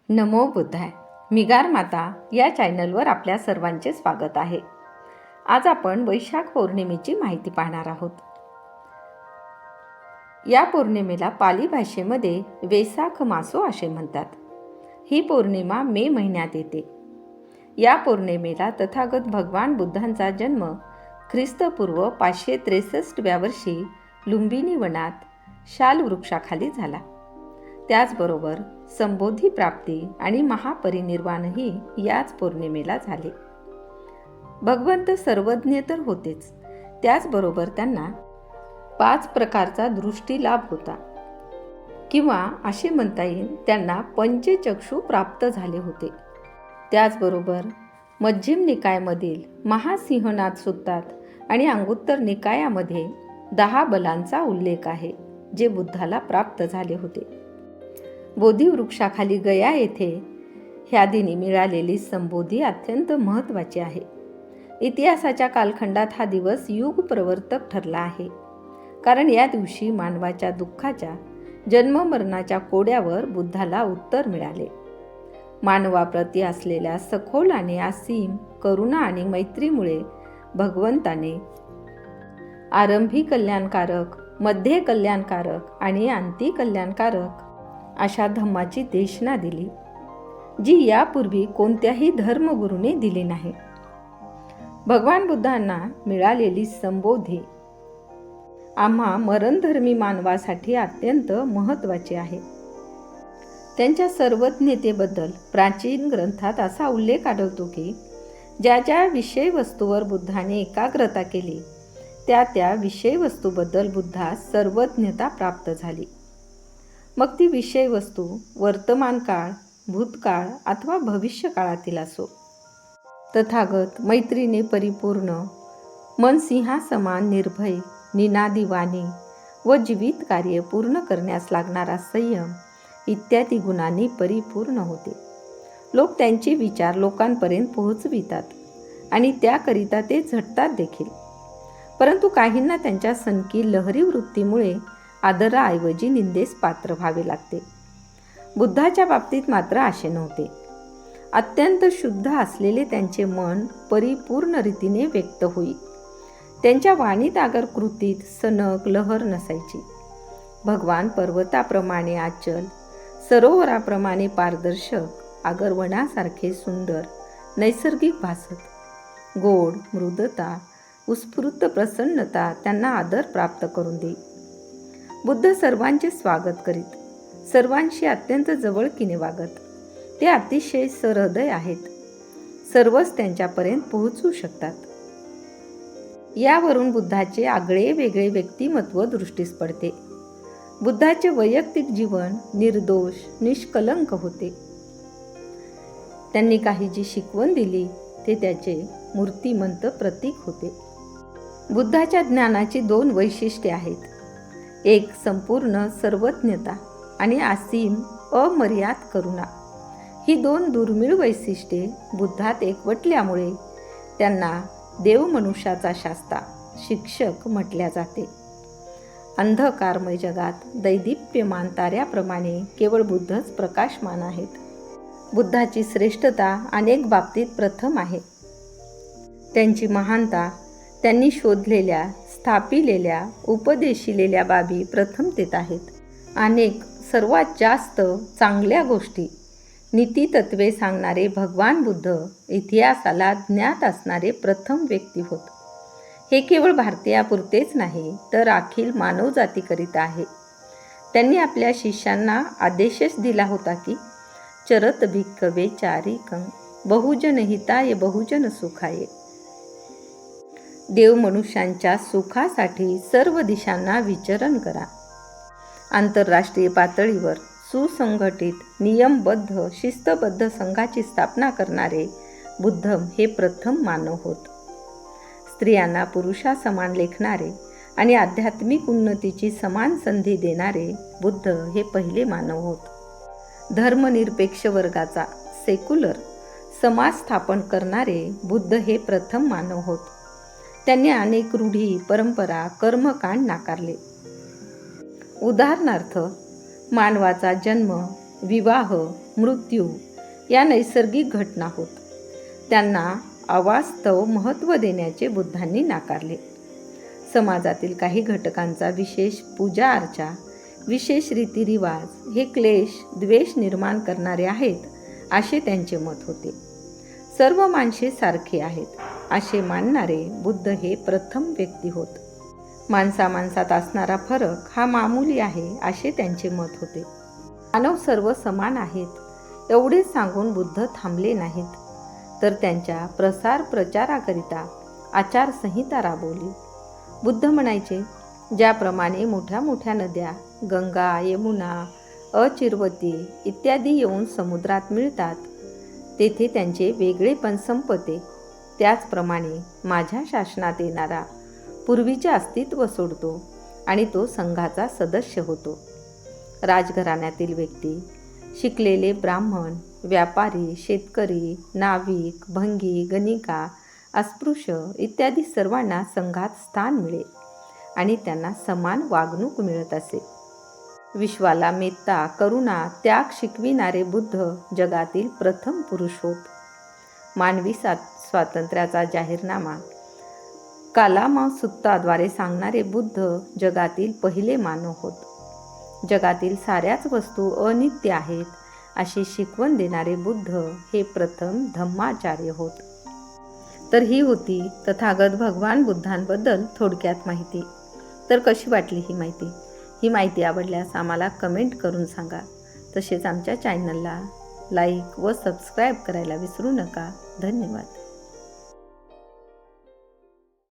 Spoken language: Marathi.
नमो बुद्धाय. मिगार माता या चॅनलवर आपल्या सर्वांचे स्वागत आहे. आज आपण वैशाख पौर्णिमेची माहिती पाहणार आहोत. या पौर्णिमेला पाली भाषेमध्ये वेसाख मासो असे म्हणतात. ही पौर्णिमा मे महिन्यात येते. या पौर्णिमेला तथागत भगवान बुद्धांचा जन्म ख्रिस्तपूर्व 563व्या वर्षी लुंबिनी वनात शाल वृक्षाखाली झाला. त्याचबरोबर संबोधी प्राप्ती आणि महापरिनिर्वाणही याच पौर्णिमेला झाले. भगवंत सर्वज्ञ तर होतेच, त्याचबरोबर त्यांना 5 प्रकारचा दृष्टी लाभ होता, किंवा असे म्हणता येईल त्यांना पंचचक्षु प्राप्त झाले होते. त्याचबरोबर मध्यम निकायामधील महासिंहनाद सूत्रात आणि अंगुत्तर निकायामध्ये 10 बलांचा उल्लेख आहे, जे बुद्धाला प्राप्त झाले होते. बोधिवृक्षाखाली गया येथे ह्या दिनी मिळालेली संबोधी अत्यंत महत्त्वाची आहे. इतिहासाच्या कालखंडात हा दिवस युग प्रवर्तक ठरला आहे, कारण या दिवशी मानवाच्या दुःखाच्या जन्ममरणाच्या कोड्यावर बुद्धाला उत्तर मिळाले. मानवाप्रती असलेल्या सखोल आणि असीम करुणा आणि मैत्रीमुळे भगवंताने आरंभी कल्याणकारक, मध्ये कल्याणकारक आणि अंती कल्याणकारक अशा धम्माची देशना दिली, जी यापूर्वी कोणत्याही धर्मगुरूने दिली नाही. भगवान बुद्धांना मिळालेली संबोधी आम्हा मरणधर्मी मानवासाठी अत्यंत महत्त्वाची आहे. त्यांच्या सर्वज्ञतेबद्दल प्राचीन ग्रंथात असा उल्लेख आढळतो की ज्या ज्या विषय वस्तूवर बुद्धाने एकाग्रता केली, त्या त्या विषय वस्तूबद्दल बुद्धास सर्वज्ञता प्राप्त झाली. मग ती विषय वस्तू वर्तमान काळ, भूतकाळ अथवा भविष्य काळातील असो. तथागत मैत्रीने परिपूर्ण, मन सिंहासमान निर्भय, निनादी वाणी व जीवित कार्य पूर्ण करण्यास लागणारा संयम इत्यादी गुणांनी परिपूर्ण होते. लोक त्यांचे विचार लोकांपर्यंत पोहोचवितात आणि त्याकरिता ते झटतात देखील. परंतु काहींना त्यांच्या सनकी लहरी वृत्तीमुळे आदराऐवजी निंदेस पात्र व्हावे लागते. बुद्धाच्या बाबतीत मात्र असे नव्हते. अत्यंत शुद्ध असलेले त्यांचे मन परिपूर्ण रीतीने व्यक्त होई. त्यांच्या वाणीत आगर कृतीत सनक लहर नसायची. भगवान पर्वताप्रमाणे आचल, सरोवराप्रमाणे पारदर्शक, आगरवनासारखे सुंदर, नैसर्गिक भासत. गोड, मृदता, उत्स्फूर्त प्रसन्नता त्यांना आदर प्राप्त करून देई. बुद्ध सर्वांचे स्वागत करीत, सर्वांशी अत्यंत जवळकीने वागत. ते अतिशय सहृदय आहेत. सर्वच त्यांच्यापर्यंत पोहोचू शकतात. यावरून बुद्धाचे आगळे वेगळे व्यक्तिमत्व दृष्टीस पडते. बुद्धाचे वैयक्तिक जीवन निर्दोष, निष्कलंक होते. त्यांनी काही जी शिकवण दिली ते त्याचे मूर्तिमंत प्रतीक होते. बुद्धाच्या ज्ञानाची 2 वैशिष्ट्ये आहेत. एक संपूर्ण सर्वज्ञता आणि असीम अमर्याद करुणा. ही 2 दुर्मिळ वैशिष्ट्ये बुद्धात एकवटल्यामुळे त्यांना देव मनुष्याचा शास्ता, शिक्षक म्हटल्या जाते. अंधकारमय जगात दैदिप्यमान ताऱ्याप्रमाणे केवळ बुद्धच प्रकाशमान आहेत. बुद्धाची श्रेष्ठता अनेक बाबतीत प्रथम आहे. त्यांची महानता त्यांनी शोधलेल्या, स्थापिलेल्या, उपदेशिलेल्या बाबी प्रथमतेत आहेत. अनेक सर्वात जास्त चांगल्या गोष्टी, नीतितत्वे सांगणारे भगवान बुद्ध इतिहासाला ज्ञात असणारे प्रथम व्यक्ती होत. हे केवळ भारतीयापुरतेच नाही, तर अखिल मानवजातीकरिता आहे. त्यांनी आपल्या शिष्यांना आदेशच दिला होता की चरत भिक्खवे चारिकं बहुजन हिताय बहुजन सुखाय. देव मनुष्यांच्या सुखासाठी सर्व दिशांना विचरण करा. आंतरराष्ट्रीय पातळीवर सुसंघटित, नियमबद्ध, शिस्तबद्ध संघाची स्थापना करणारे बुद्धम हे प्रथम मानव होत. स्त्रियांना पुरुषासमान लेखणारे आणि आध्यात्मिक उन्नतीची समान संधी देणारे बुद्ध हे पहिले मानव होत. धर्मनिरपेक्ष वर्गाचा सेक्युलर समाज स्थापन करणारे बुद्ध हे प्रथम मानव होत. त्यांनी अनेक रूढी, परंपरा, कर्मकांड नाकारले. उदाहरणार्थ मानवाचा जन्म, विवाह, मृत्यू या नैसर्गिक घटना होत. त्यांना अवास्तव महत्त्व देण्याचे बुद्धांनी नाकारले. समाजातील काही घटकांचा विशेष पूजा अर्चा, विशेष रीतिरिवाज हे क्लेश, द्वेष निर्माण करणारे आहेत असे त्यांचे मत होते. सर्व माणसे सारखे आहेत असे मानणारे बुद्ध हे प्रथम व्यक्ती होत. माणसामाणसात असणारा फरक हा मामूली आहे असे त्यांचे मत होते. मानव सर्व समान आहेत एवढेच सांगून बुद्ध थांबले नाहीत, तर त्यांच्या प्रचाराकरिता आचारसंहिता राबवली. बुद्ध म्हणायचे, ज्याप्रमाणे मोठ्या मोठ्या नद्या गंगा, यमुना, अचिरवती इत्यादी येऊन समुद्रात मिळतात, तेथे त्यांचे वेगळेपण संपते, त्याचप्रमाणे माझ्या शासनात येणारा पूर्वीचे अस्तित्व सोडतो आणि तो संघाचा सदस्य होतो. राजघराण्यातील व्यक्ती, शिकलेले ब्राह्मण, व्यापारी, शेतकरी, नाविक, भंगी, गणिका, अस्पृश्य इत्यादी सर्वांना संघात स्थान मिळे आणि त्यांना समान वागणूक मिळत असे. विश्वाला मेत्ता, करुणा, त्याग शिकविणारे बुद्ध जगातील प्रथम पुरुष होत. मानवी स्वातंत्र्याचा जाहीरनामा कालामा सुत्ताद्वारे सांगणारे बुद्ध जगातील पहिले मानव होत. जगातील साऱ्याच वस्तू अनित्य आहेत अशी शिकवण देणारे बुद्ध हे प्रथम धम्माचार्य होत. तर ही होती तथागत भगवान बुद्धांबद्दल थोडक्यात माहिती. तर कशी वाटली ही माहिती? ही माहिती आवडल्यास आम्हाला कमेंट करून सांगा. तसेच आमच्या चॅनलला लाईक व सबस्क्राईब करायला विसरू नका. धन्यवाद.